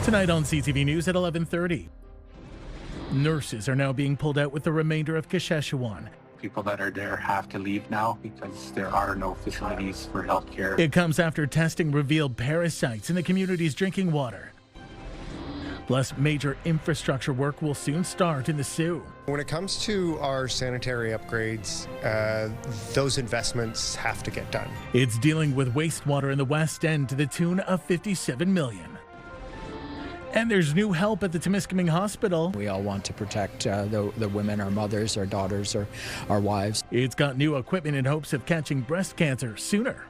Tonight on CTV News at 11:30. Nurses are now being pulled out with the remainder of Saskatchewan. People that are there have to leave now because there are no facilities for healthcare. It comes after testing revealed parasites in the community's drinking water. Plus, major infrastructure work will soon start in the Sault. When it comes to our sanitary upgrades, those investments have to get done. It's dealing with wastewater in the West End to the tune of $57 million. And there's new help at the Timmins Hospital. We all want to protect the women, our mothers, our daughters, our wives. It's got new equipment in hopes of catching breast cancer sooner.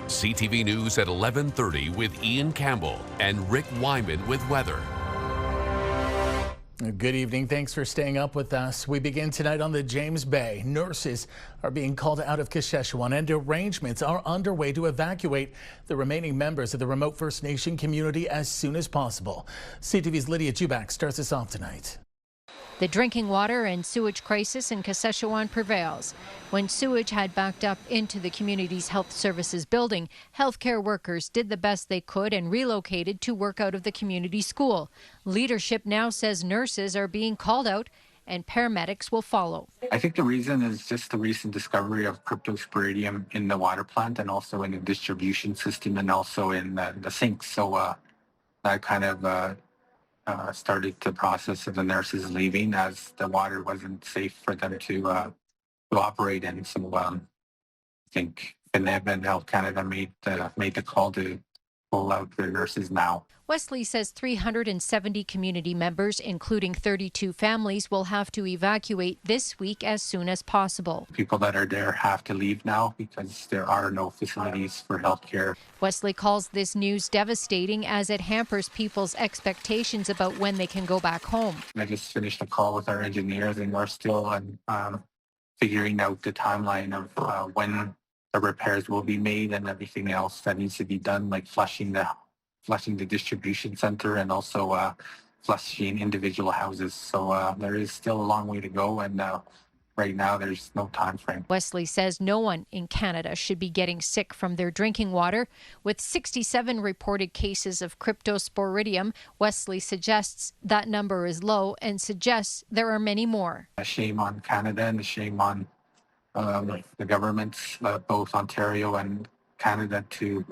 CTV News at 11:30 with Ian Campbell and Rick Wyman with weather. Good evening. Thanks for staying up with us. We begin tonight on the James Bay. Nurses are being called out of Saskatchewan and arrangements are underway to evacuate the remaining members of the remote First Nation community as soon as possible. CTV's Lydia Jubak starts us off tonight. The drinking water and sewage crisis in Saskatchewan prevails. When sewage had backed up into the community's health services building, healthcare workers did the best they could and relocated to work out of the community school. Leadership now says nurses are being called out and paramedics will follow. I think the reason is just the recent discovery of cryptosporidium in the water plant and also in the distribution system and also in the sinks. So that kind of started the process of the nurses leaving as the water wasn't safe for them to operate in. So I think FNEB and Health Canada made the call to pull out the nurses now. Wesley says 370 community members, including 32 families, will have to evacuate this week as soon as possible. People that are there have to leave now because there are no facilities for healthcare. Wesley calls this news devastating as it hampers people's expectations about when they can go back home. I just finished a call with our engineers and we're still figuring out the timeline of when the repairs will be made and everything else that needs to be done, like flushing the distribution center and also flushing individual houses. So there is still a long way to go, and right now there's no time frame. Wesley says no one in Canada should be getting sick from their drinking water. With 67 reported cases of cryptosporidium, Wesley suggests that number is low and suggests there are many more. A shame on Canada and a shame on the governments, both Ontario and Canada, to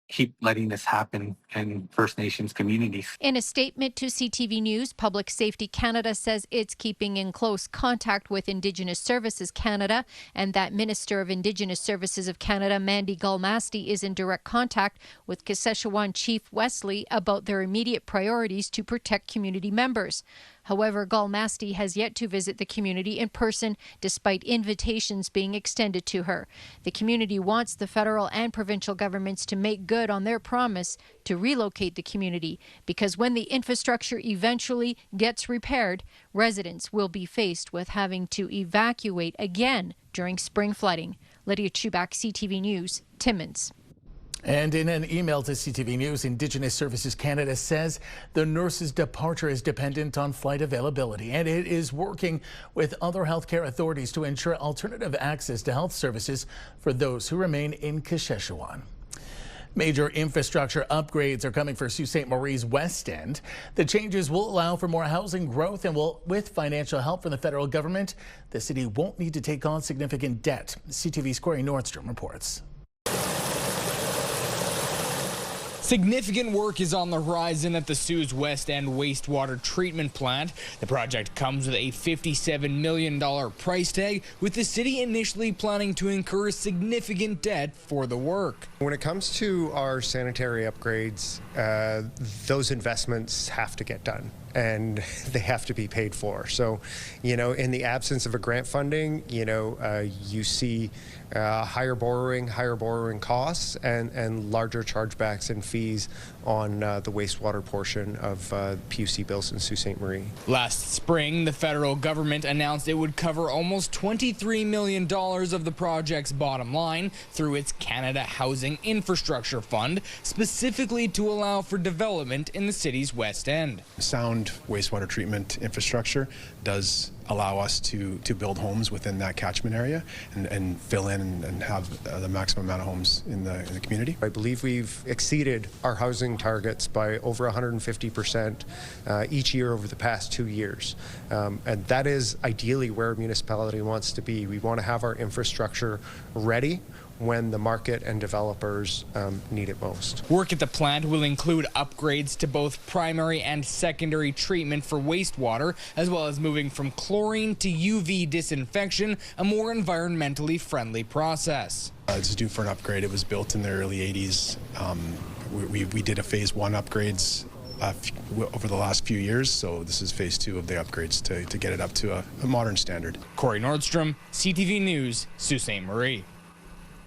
keep letting this happen in First Nations communities. In a statement to CTV News, Public Safety Canada says it's keeping in close contact with Indigenous Services Canada and that Minister of Indigenous Services of Canada, Mandy Galmasti, is in direct contact with Saskatchewan Chief Wesley about their immediate priorities to protect community members. However, Galmasti has yet to visit the community in person, despite invitations being extended to her. The community wants the federal and provincial governments to make good on their promise to relocate the community, because when the infrastructure eventually gets repaired, residents will be faced with having to evacuate again during spring flooding. Lydia Chubak, CTV News, Timmins. And in an email to CTV News, Indigenous Services Canada says the nurse's departure is dependent on flight availability, and it is working with other healthcare authorities to ensure alternative access to health services for those who remain in Saskatchewan. Major infrastructure upgrades are coming for Sault Ste. Marie's West End. The changes will allow for more housing growth and with financial help from the federal government, the city won't need to take on significant debt. CTV's Corey Nordstrom reports. Significant work is on the horizon at the Sault's West End wastewater treatment plant. The project comes with a $57 million price tag, with the city initially planning to incur significant debt for the work. When it comes to our sanitary upgrades, those investments have to get done and they have to be paid for. So, in the absence of a grant funding, you see higher borrowing costs and larger chargebacks and fees on the wastewater portion of PUC bills in Sault Ste. Marie. Last spring, the federal government announced it would cover almost $23 million of the project's bottom line through its Canada Housing Infrastructure Fund, specifically to allow for development in the city's West End. Sound wastewater treatment infrastructure does allow us to build homes within that catchment area and fill in and have the maximum amount of homes in the community. I believe we've exceeded our housing targets by over 150% each year over the past 2 years. And that is ideally where a municipality wants to be. We want to have our infrastructure ready when the market and developers need it most. Work at the plant will include upgrades to both primary and secondary treatment for wastewater, as well as moving from chlorine to UV disinfection, a more environmentally friendly process. It's due for an upgrade. It was built in the early 80s. We did a phase 1 upgrades over the last few years, so this is phase 2 of the upgrades to get it up to a modern standard. Corey Nordstrom, CTV News, Sault Ste. Marie.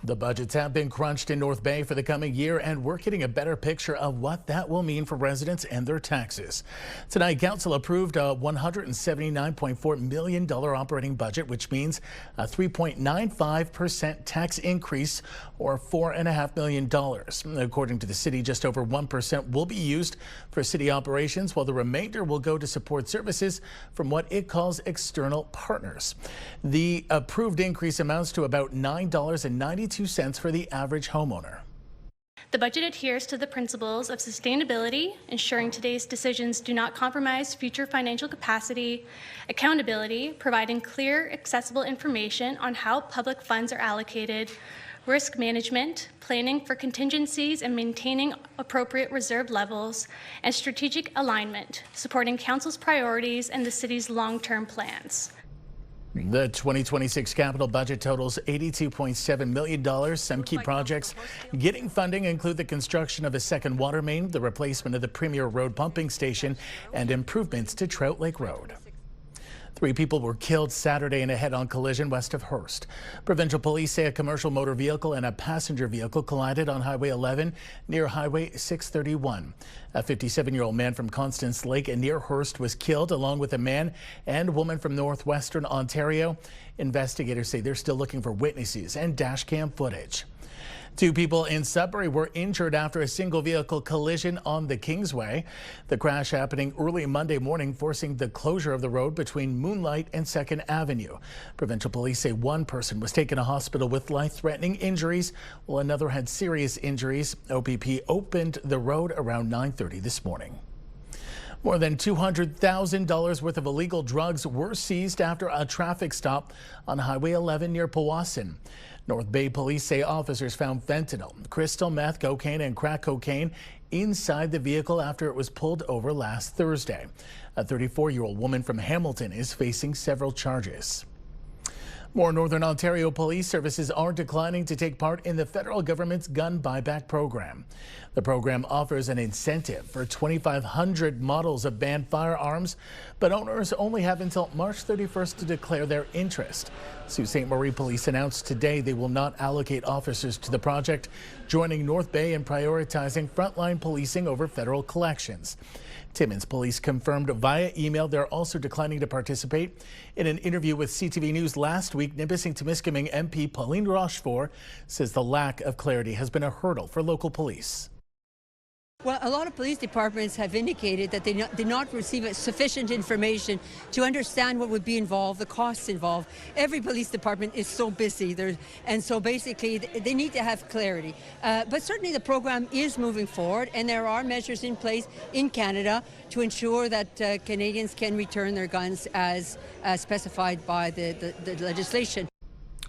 The budgets have been crunched in North Bay for the coming year, and we're getting a better picture of what that will mean for residents and their taxes. Tonight, Council approved a $179.4 million operating budget, which means a 3.95% tax increase, or $4.5 million. According to the city, just over 1% will be used for city operations, while the remainder will go to support services from what it calls external partners. The approved increase amounts to about $9.92 for the average homeowner. The budget adheres to the principles of sustainability, ensuring today's decisions do not compromise future financial capacity, accountability, providing clear, accessible information on how public funds are allocated, risk management, planning for contingencies and maintaining appropriate reserve levels, and strategic alignment, supporting Council's priorities and the city's long-term plans. The 2026 capital budget totals $82.7 million. Some key projects getting funding include the construction of a second water main, the replacement of the Premier Road pumping station, and improvements to Trout Lake Road. 3 people were killed Saturday in a head-on collision west of Hearst. Provincial police say a commercial motor vehicle and a passenger vehicle collided on Highway 11 near Highway 631. A 57-year-old man from Constance Lake and near Hearst was killed, along with a man and woman from Northwestern Ontario. Investigators say they're still looking for witnesses and dash cam footage. 2 people in Sudbury were injured after a single vehicle collision on the Kingsway. The crash happening early Monday morning, forcing the closure of the road between Moonlight and 2nd Avenue. Provincial police say 1 person was taken to hospital with life-threatening injuries, while another had serious injuries. OPP opened the road around 9:30 this morning. More than $200,000 worth of illegal drugs were seized after a traffic stop on Highway 11 near Powassan. North Bay police say officers found fentanyl, crystal meth, cocaine, and crack cocaine inside the vehicle after it was pulled over last Thursday. A 34-year-old woman from Hamilton is facing several charges. More Northern Ontario police services are declining to take part in the federal government's gun buyback program. The program offers an incentive for 2,500 models of banned firearms, but owners only have until March 31st to declare their interest. Sault Ste. Marie Police announced today they will not allocate officers to the project, joining North Bay in prioritizing frontline policing over federal collections. Timmins police confirmed via email they're also declining to participate. In an interview with CTV News last week, Nipissing-Temiskaming MP Pauline Rochefort says the lack of clarity has been a hurdle for local police. Well, a lot of police departments have indicated that they did not receive sufficient information to understand what would be involved, the costs involved. Every police department is so busy, and so basically they need to have clarity. But certainly the program is moving forward, and there are measures in place in Canada to ensure that Canadians can return their guns as specified by the legislation.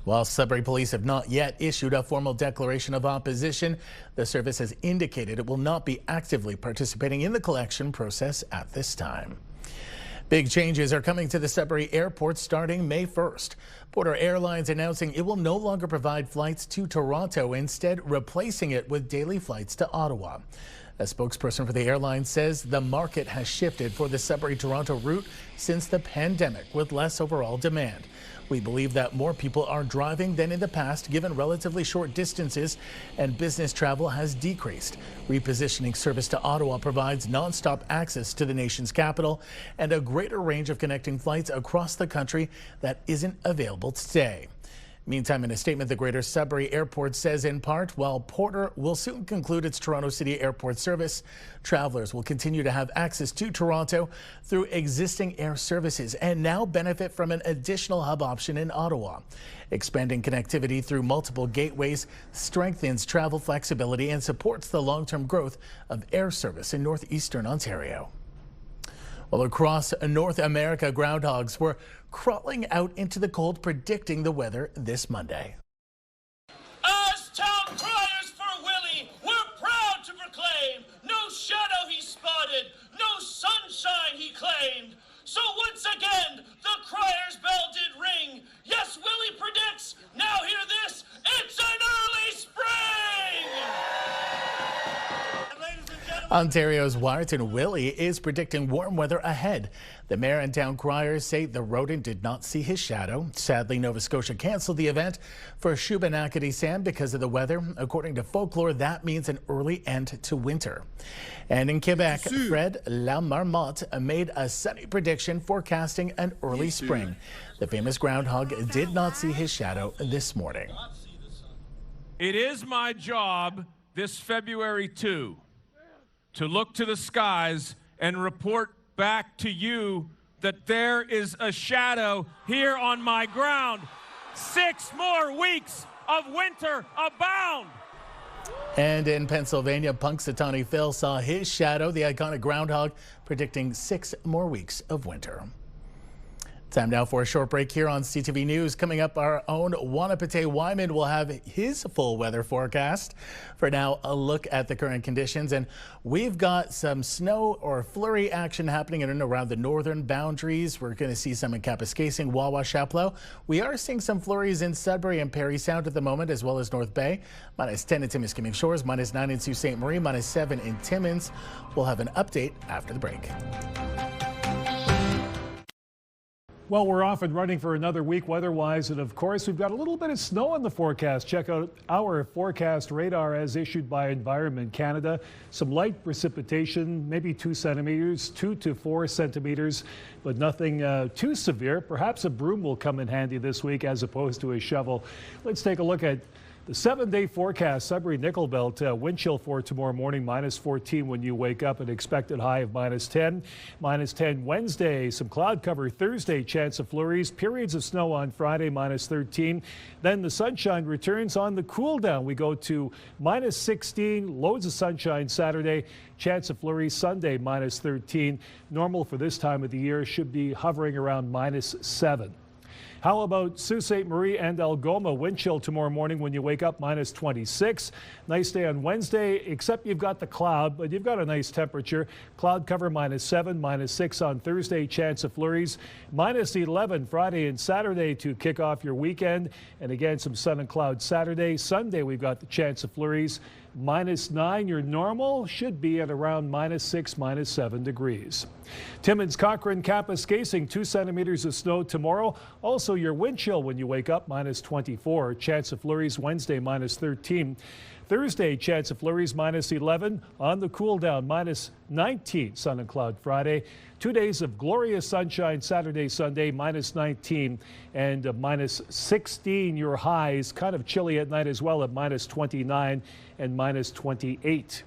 While Sudbury police have not yet issued a formal declaration of opposition, the service has indicated it will not be actively participating in the collection process at this time. Big changes are coming to the Sudbury airport starting May 1st. Porter Airlines announcing it will no longer provide flights to Toronto, instead replacing it with daily flights to Ottawa. A spokesperson for the airline says the market has shifted for the Sudbury-Toronto route since the pandemic, with less overall demand. We believe that more people are driving than in the past, given relatively short distances, and business travel has decreased. Repositioning service to Ottawa provides nonstop access to the nation's capital and a greater range of connecting flights across the country that isn't available today. Meantime, in a statement, the Greater Sudbury Airport says in part, while Porter will soon conclude its Toronto City Airport service, travelers will continue to have access to Toronto through existing air services and now benefit from an additional hub option in Ottawa. Expanding connectivity through multiple gateways strengthens travel flexibility and supports the long-term growth of air service in Northeastern Ontario. Well, across North America, groundhogs were crawling out into the cold, predicting the weather this Monday. As town criers for Willie, we're proud to proclaim, no shadow he spotted, no sunshine he claimed. So once again, the crier's bell did ring. Yes, Willie predicts, now hear this, it's an early spring! Ontario's Wyerton Willie is predicting warm weather ahead. The mayor and town criers say the rodent did not see his shadow. Sadly, Nova Scotia canceled the event for Shubenacadie Sam because of the weather. According to folklore, that means an early end to winter. And in Quebec, Fred Lamarmotte made a sunny prediction forecasting an early spring. The famous groundhog did not see his shadow this morning. It is my job this February 2 to look to the skies and report back to you that there is a shadow here on my ground. 6 more weeks of winter abound. And in Pennsylvania, Punxsutawney Phil saw his shadow, the iconic groundhog, predicting 6 more weeks of winter. Time now for a short break here on CTV News. Coming up, our own Wanapate Wyman will have his full weather forecast. For now, a look at the current conditions, and we've got some snow or flurry action happening in and around the northern boundaries. We're going to see some in Kapuskasing, Wawa, Chapleau. We are seeing some flurries in Sudbury and Parry Sound at the moment, as well as North Bay. -10 in Timiskaming Shores, -9 in Sault Ste. Marie, -7 in Timmins. We'll have an update after the break. Well, we're off and running for another week weather-wise, and of course, we've got a little bit of snow in the forecast. Check out our forecast radar as issued by Environment Canada. Some light precipitation, maybe 2 centimeters, 2 to 4 centimeters, but nothing too severe. Perhaps a broom will come in handy this week as opposed to a shovel. Let's take a look at the 7-day forecast. Sudbury Nickel Belt wind chill for tomorrow morning, -14 when you wake up, an expected high of -10. -10 Wednesday, some cloud cover Thursday, chance of flurries, periods of snow on Friday, -13. Then the sunshine returns on the cool down. We go to -16, loads of sunshine Saturday, chance of flurries Sunday, -13. Normal for this time of the year should be hovering around -7. How about Sault Ste. Marie and Algoma? Wind chill tomorrow morning when you wake up, -26. Nice day on Wednesday, except you've got the cloud, but you've got a nice temperature. Cloud cover -7, -6 on Thursday, chance of flurries. -11 Friday and Saturday to kick off your weekend. And again, some sun and cloud Saturday. Sunday, we've got the chance of flurries. -9, your normal should be at around -6, -7 degrees. Timmins, Cochrane, Kapuskasing, 2 centimeters of snow tomorrow. Also your wind chill when you wake up, -24. Chance of flurries Wednesday, -13. Thursday, chance of flurries, -11. On the cool down, -19. Sun and cloud Friday. 2 days of glorious sunshine Saturday, Sunday, -19 and -16 your highs. Kind of chilly at night as well at -29 and -28.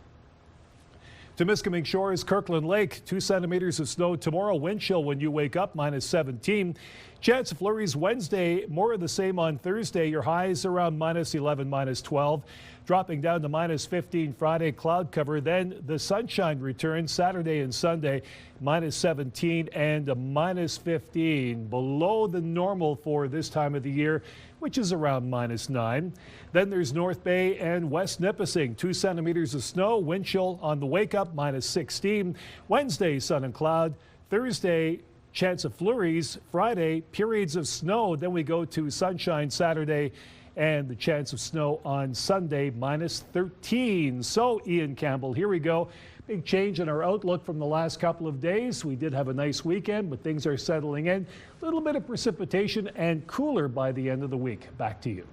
Timiskaming Shores, Kirkland Lake, 2 centimeters of snow tomorrow. Wind chill when you wake up, -17. Chance of flurries Wednesday, more of the same on Thursday. Your highs around -11, -12. Dropping down to -15 Friday, cloud cover. Then the sunshine returns Saturday and Sunday, -17 and -15. Below the normal for this time of the year, which is around -9. Then there's North Bay and West Nipissing, 2 centimeters of snow. Wind chill on the wake up, -16. Wednesday, sun and cloud. Thursday, chance of flurries. Friday, periods of snow. Then we go to sunshine Saturday and the chance of snow on Sunday, -13. So, Ian Campbell, here we go. Big change in our outlook from the last couple of days. We did have a nice weekend, but things are settling in. A little bit of precipitation and cooler by the end of the week. Back to you.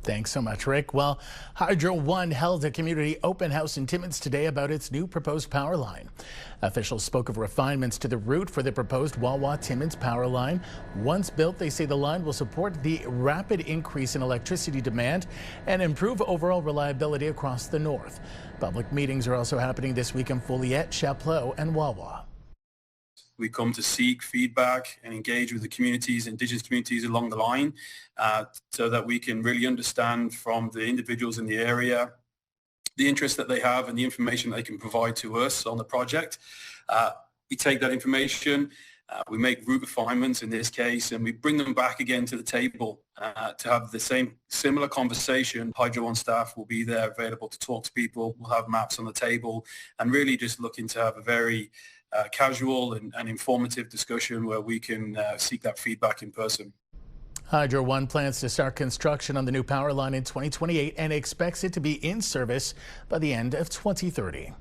Thanks so much, Rick. Well, Hydro One held a community open house in Timmins today about its new proposed power line. Officials spoke of refinements to the route for the proposed Wawa-Timmins power line. Once built, they say the line will support the rapid increase in electricity demand and improve overall reliability across the north. Public meetings are also happening this week in Folliette, Chapleau, and Wawa. We come to seek feedback and engage with the communities, Indigenous communities along the line, so that we can really understand from the individuals in the area the interest that they have and the information they can provide to us on the project. We take that information, we make route refinements in this case, and we bring them back again to the table to have the similar conversation. Hydro One staff will be there available to talk to people. We'll have maps on the table and really just looking to have a very casual and informative discussion where we can seek that feedback in person. Hydro One plans to start construction on the new power line in 2028 and expects it to be in service by the end of 2030.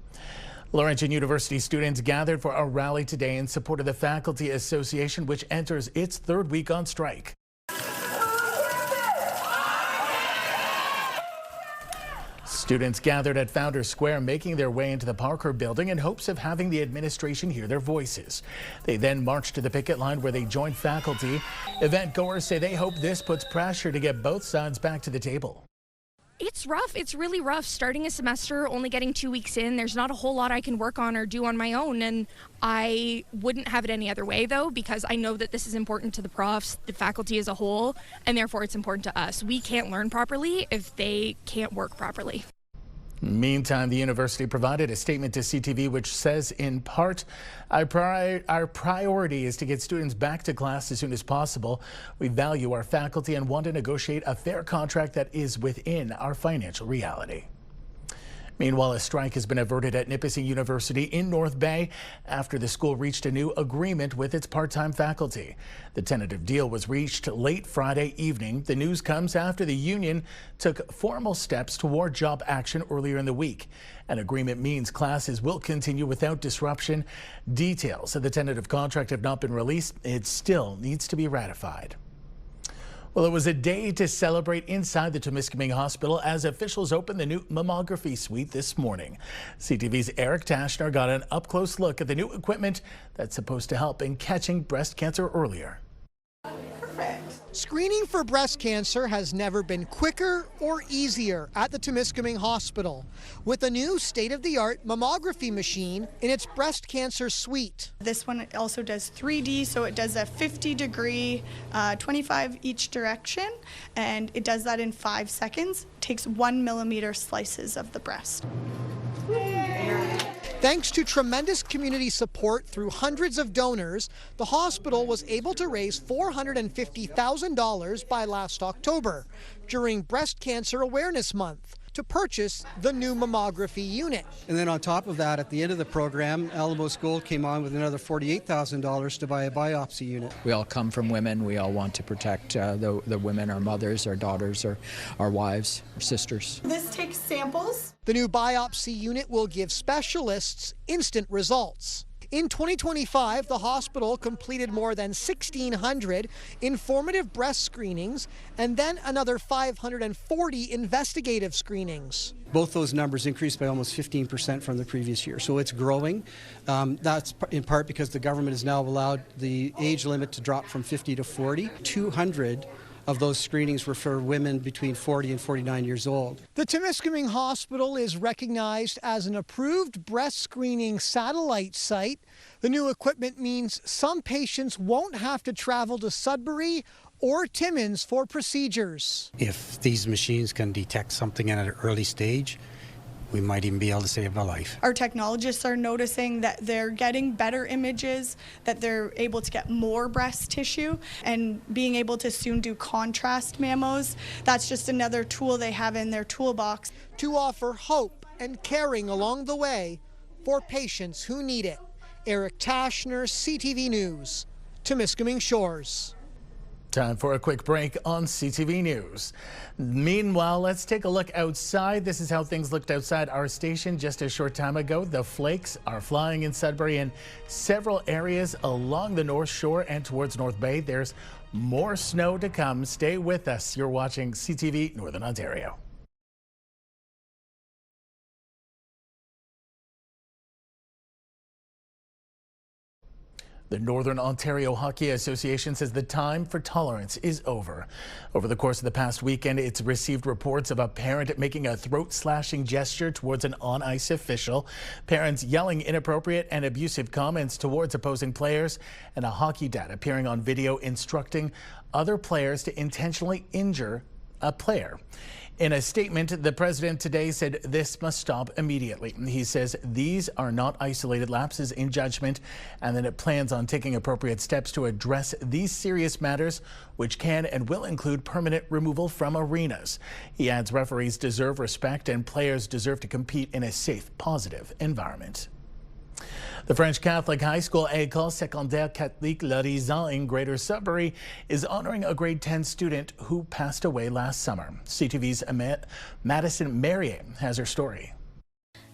Laurentian University students gathered for a rally today in support of the Faculty Association, which enters its third week on strike. Students gathered at Founders Square, making their way into the Parker building in hopes of having the administration hear their voices. They then marched to the picket line where they joined faculty. Event goers say they hope this puts pressure to get both sides back to the table. It's rough. It's really rough starting a semester, only getting 2 weeks in. There's not a whole lot I can work on or do on my own, and I wouldn't have it any other way though, because I know that this is important to the profs, the faculty as a whole, and therefore it's important to us. We can't learn properly if they can't work properly. Meantime, the university provided a statement to CTV which says, in part, our priority is to get students back to class as soon as possible. We value our faculty and want to negotiate a fair contract that is within our financial reality. Meanwhile, a strike has been averted at Nipissing University in North Bay after the school reached a new agreement with its part-time faculty. The tentative deal was reached late Friday evening. The news comes after the union took formal steps toward job action earlier in the week. An agreement means classes will continue without disruption. Details of the tentative contract have not been released. It still needs to be ratified. Well, it was a day to celebrate inside the Timmins Hospital as officials opened the new mammography suite this morning. CTV's Eric Tashner got an up-close look at the new equipment that's supposed to help in catching breast cancer earlier. Screening for breast cancer has never been quicker or easier at the Timmins Hospital with a new state-of-the-art mammography machine in its breast cancer suite. This one also does 3D, so it does a 50-degree, 25 each direction, and it does that in 5 seconds. It takes 1 millimeter slices of the breast. Thanks to tremendous community support through hundreds of donors, the hospital was able to raise $450,000 by last October during Breast Cancer Awareness Month to purchase the new mammography unit. And then on top of that, at the end of the program, Alamos Gold came on with another $48,000 to buy a biopsy unit. We all come from women. We all want to protect the women, our mothers, our daughters, our wives, our sisters. This takes samples. The new biopsy unit will give specialists instant results. In 2025, the hospital completed more than 1,600 informative breast screenings and then another 540 investigative screenings. Both those numbers increased by almost 15% from the previous year, so it's growing. That's in part because the government has now allowed the age limit to drop from 50 to 40. 200 of those screenings were for women between 40 and 49 years old. The Timmins Hospital is recognized as an approved breast screening satellite site. The new equipment means some patients won't have to travel to Sudbury or Timmins for procedures. If these machines can detect something at an early stage, we might even be able to save a life. Our technologists are noticing that they're getting better images, that they're able to get more breast tissue, and being able to soon do contrast mammos. That's just another tool they have in their toolbox. To offer hope and caring along the way for patients who need it. Eric Tashner, CTV News, Timiskaming Shores. Time for a quick break on CTV News. Meanwhile, let's take a look outside. This is how things looked outside our station just a short time ago. The flakes are flying in Sudbury and several areas along the North Shore and towards North Bay. There's More snow to come. Stay with us. You're watching CTV Northern Ontario. The Northern Ontario Hockey Association says the time for tolerance is over. Over the course of the past weekend, it's received reports of a parent making a throat-slashing gesture towards an on-ice official, parents yelling inappropriate and abusive comments towards opposing players, and a hockey dad appearing on video instructing other players to intentionally injure a player. In a statement, the president today said this must stop immediately. He says these are not isolated lapses in judgment and that it plans on taking appropriate steps to address these serious matters, which can and will include permanent removal from arenas. He adds referees deserve respect and players deserve to compete in a safe, positive environment. The French Catholic High School École Secondaire Catholique L'Horizon in Greater Sudbury is honoring a grade 10 student who passed away last summer. CTV's Madison Merrier has her story.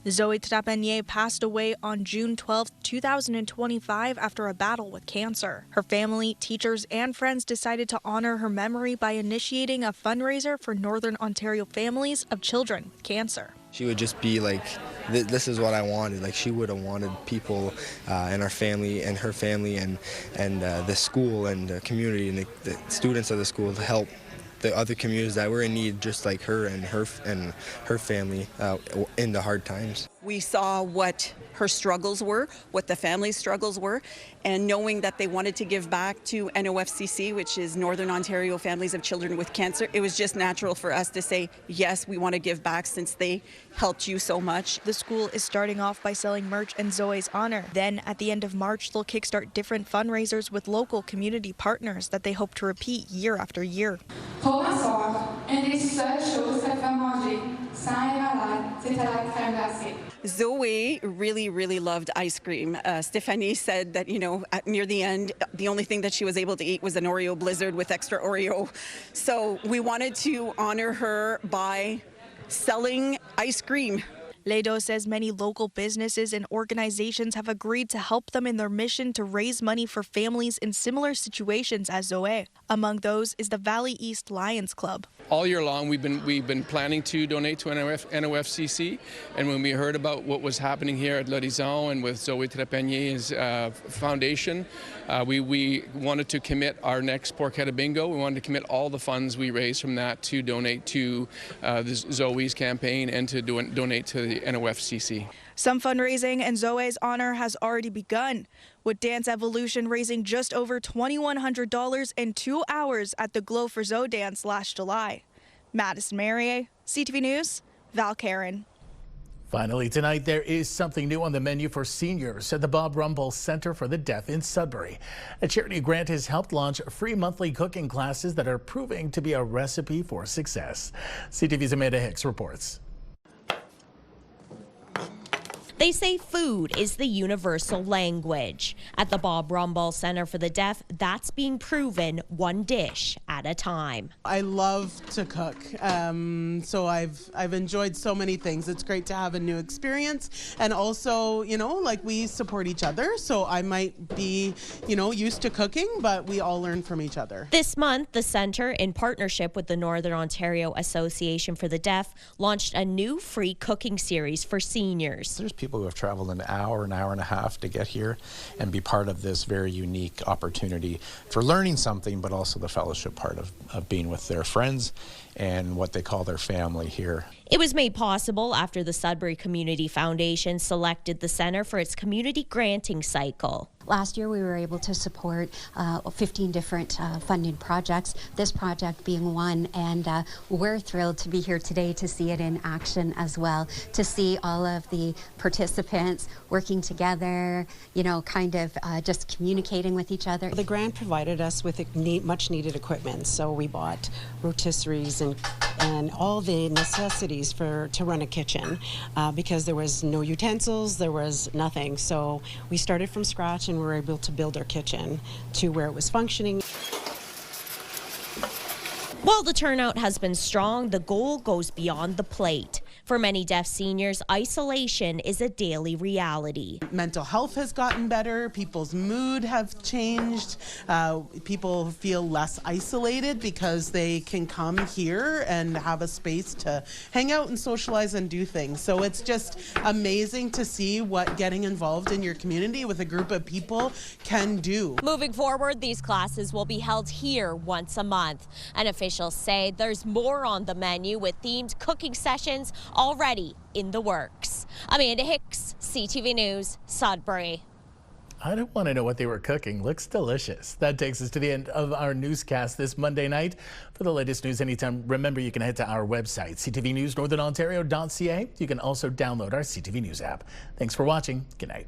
Zoe Trapanier passed away on June 12, 2025 after a battle with cancer. Her family, teachers, and friends decided to honor her memory by initiating a fundraiser for Northern Ontario families of children with cancer. She would just be like, this is what I wanted. Like, she would have wanted people in our family and her family and the school and the community and the students of the school to help the other communities that were in need, just like her and her family in the hard times. We saw what her struggles were, what the family's struggles were, and knowing that they wanted to give back to NOFCC, which is Northern Ontario Families of Children with Cancer, it was just natural for us to say, yes, we want to give back since they helped you so much. The school is starting off by selling merch in Zoe's honor. Then at the end of March, they'll kickstart different fundraisers with local community partners that they hope to repeat year after year. Pour ma soeur, une des seules choses qu'elle peut manger sans être malade, c'était la crème glacée. Zoe really loved ice cream. Stephanie said that, near the end, the only thing that she was able to eat was an Oreo Blizzard with extra Oreo. So we wanted to honor her by selling ice cream. Ledo says many local businesses and organizations have agreed to help them in their mission to raise money for families in similar situations as Zoe. Among those is the Valley East Lions Club. All year long, we've been planning to donate to NOFCC, and when we heard about what was happening here at L'Horizon and with Zoe Trapanier's foundation, we wanted to commit our next Porchetta Bingo. We wanted to commit all the funds we raised from that to donate to Zoe's campaign and to donate to the NOFCC. Some fundraising in Zoe's honor has already begun, with Dance Evolution raising just over $2,100 in 2 hours at the Glow for Zoe Dance last July. Madison Merrier, CTV News, Val Karen. Finally tonight, there is something new on the menu for seniors at the Bob Rumble Center for the Deaf in Sudbury. A charity grant has helped launch free monthly cooking classes that are proving to be a recipe for success. CTV's Amanda Hicks reports. They say food is the universal language. At the Bob Rumble Center for the Deaf, that's being proven one dish at a time. I love to cook, so I've enjoyed so many things. It's great to have a new experience, and also, we support each other, so I might be, used to cooking, but we all learn from each other. This month, the center, in partnership with the Northern Ontario Association for the Deaf, launched a new free cooking series for seniors. There's people who have traveled an hour and a half to get here and be part of this very unique opportunity for learning something, but also the fellowship part of being with their friends and what they call their family here. It was made possible after the Sudbury Community Foundation selected the center for its community granting cycle. Last year we were able to support 15 different funding projects, this project being one, and we're thrilled to be here today to see it in action as well, to see all of the participants working together, just communicating with each other. The grant provided us with much needed equipment, so we bought rotisseries and all the necessities to run a kitchen because there was no utensils, there was nothing. So we started from scratch and we were able to build our kitchen to where it was functioning. While the turnout has been strong, the goal goes beyond the plate. For many deaf seniors, isolation is a daily reality. Mental health has gotten better, people's mood have changed, people feel less isolated because they can come here and have a space to hang out and socialize and do things. So it's just amazing to see what getting involved in your community with a group of people can do. Moving forward, these classes will be held here once a month. And officials say there's more on the menu with themed cooking sessions already in the works. Amanda Hicks, CTV News, Sudbury. I don't want to know what they were cooking. Looks delicious. That takes us to the end of our newscast this Monday night. For the latest news anytime, remember you can head to our website, ctvnewsnorthernontario.ca. You can also download our CTV News app. Thanks for watching. Good night.